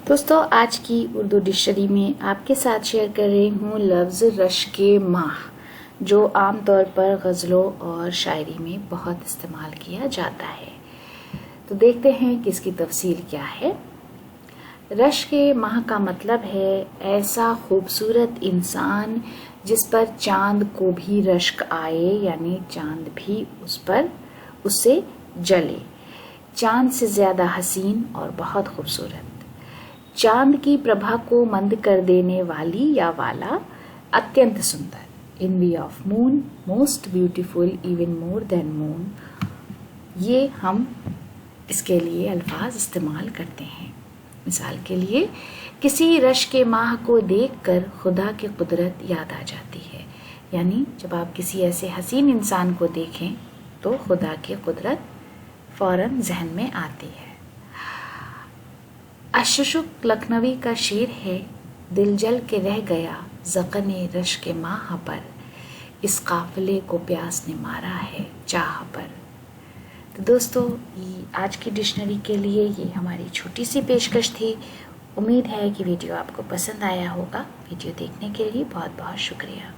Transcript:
दोस्तों, आज की उर्दू डिक्शनरी में आपके साथ शेयर कर रही हूँ लफ्ज़ रश्क माह, जो आम तौर पर गज़लों और शायरी में बहुत इस्तेमाल किया जाता है। तो देखते हैं कि इसकी तफसील क्या है। रश्क माह का मतलब है ऐसा खूबसूरत इंसान जिस पर चांद को भी रश्क आए, यानी चांद भी उससे जले। चांद से ज़्यादा हसीन और बहुत खूबसूरत, चांद की प्रभा को मंद कर देने वाली या वाला, अत्यंत सुंदर। Envy of moon, most beautiful, even more than moon. ये हम इसके लिए अल्फाज इस्तेमाल करते हैं। मिसाल के लिए, किसी रश्क माह को देखकर खुदा की कुदरत याद आ जाती है। यानी जब आप किसी ऐसे हसीन इंसान को देखें तो खुदा की कुदरत फौरन जहन में आती है। अशशुक लखनवी का शेर है, दिल जल के रह गया ज़क़ने रश्क माह पर, इस काफ़िले को प्यास ने मारा है चाह पर। तो दोस्तों, आज की डिक्शनरी के लिए ये हमारी छोटी सी पेशकश थी। उम्मीद है कि वीडियो आपको पसंद आया होगा। वीडियो देखने के लिए बहुत बहुत शुक्रिया।